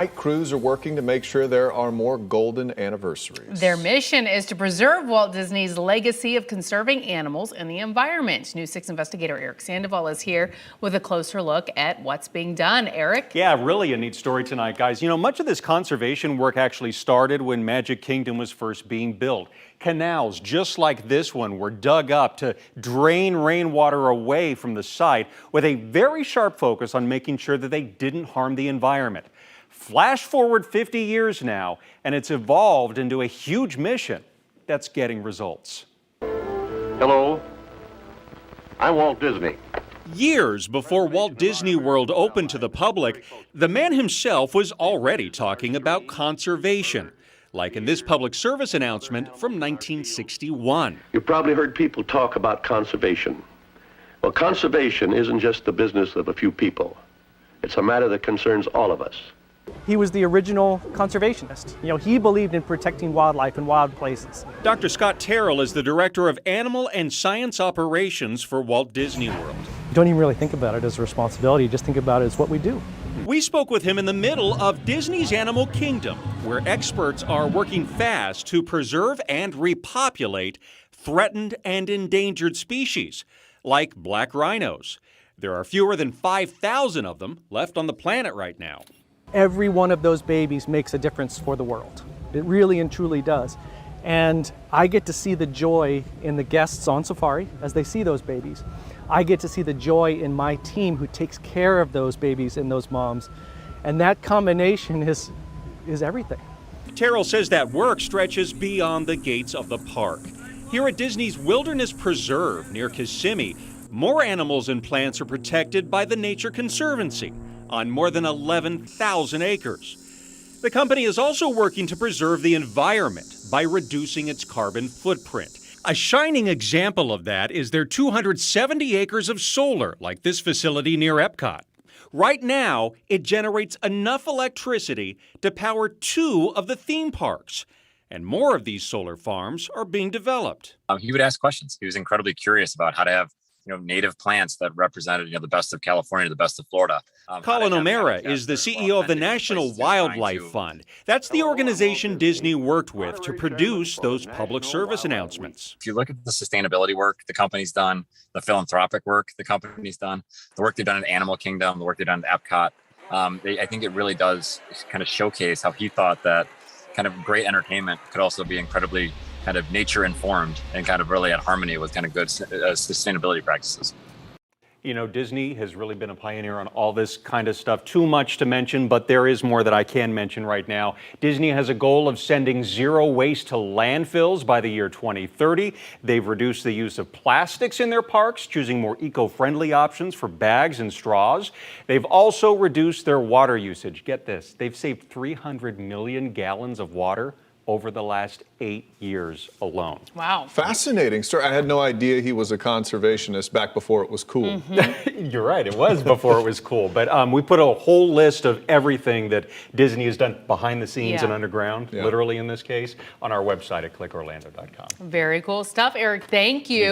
Night crews are working to make sure there are more golden anniversaries. Their mission is to preserve Walt Disney's legacy of conserving animals and the environment. News 6 investigator Eric Sandoval is here with a closer look at what's being done. Eric? Yeah, really a neat story tonight, guys. You know, much of this conservation work actually started when Magic Kingdom was first being built. Canals just like this one were dug up to drain rainwater away from the site with a very sharp focus on making sure that they didn't harm the environment. Flash forward 50 years now, and it's evolved into a huge mission that's getting results. Hello, I'm Walt Disney. Years before Walt Disney World opened to the public, the man himself was already talking about conservation, like in this public service announcement from 1961. You've probably heard people talk about conservation. Well, conservation isn't just the business of a few people. It's a matter that concerns all of us. He was the original conservationist. You know, he believed in protecting wildlife and wild places. Dr. Scott Terrell is the director of Animal and Science Operations for Walt Disney World. You don't even really think about it as a responsibility, you just think about it as what we do. We spoke with him in the middle of Disney's Animal Kingdom, where experts are working fast to preserve and repopulate threatened and endangered species, like black rhinos. There are fewer than 5,000 of them left on the planet right now. Every one of those babies makes a difference for the world. It really and truly does. And I get to see the joy in the guests on safari as they see those babies. I get to see the joy in my team who takes care of those babies and those moms. And that combination is everything. Terrell says that work stretches beyond the gates of the park. Here at Disney's Wilderness Preserve near Kissimmee, more animals and plants are protected by the Nature Conservancy on more than 11,000 acres. The company is also working to preserve the environment by reducing its carbon footprint. A shining example of that is their 270 acres of solar, like this facility near Epcot. Right now, it generates enough electricity to power 2 of the theme parks. And more of these solar farms are being developed. He would ask questions. He was incredibly curious about how to have native plants that represented, the best of California, the best of Florida. Colin O'Mara is the CEO of the National Wildlife Fund. That's the organization Disney worked with to produce those public service announcements. If you look at the sustainability work the company's done, the philanthropic work the company's done, the work they've done at Animal Kingdom, the work they've done at Epcot, I think it really does kind of showcase how he thought that kind of great entertainment could also be incredibly kind of nature informed and kind of really at harmony with kind of good sustainability practices. You know, Disney has really been a pioneer on all this kind of stuff. Too much to mention, but there is more that I can mention right now. Disney has a goal of sending zero waste to landfills by the year 2030. They've reduced the use of plastics in their parks, choosing more eco-friendly options for bags and straws. They've also reduced their water usage. Get this, they've saved 300 million gallons of water over the last 8 years alone. Wow. Fascinating story. I had no idea he was a conservationist back before it was cool. Mm-hmm. You're right, it was before it was cool. But we put a whole list of everything that Disney has done behind the scenes and underground, literally in this case, on our website at clickorlando.com. Very cool stuff, Eric. Thank you.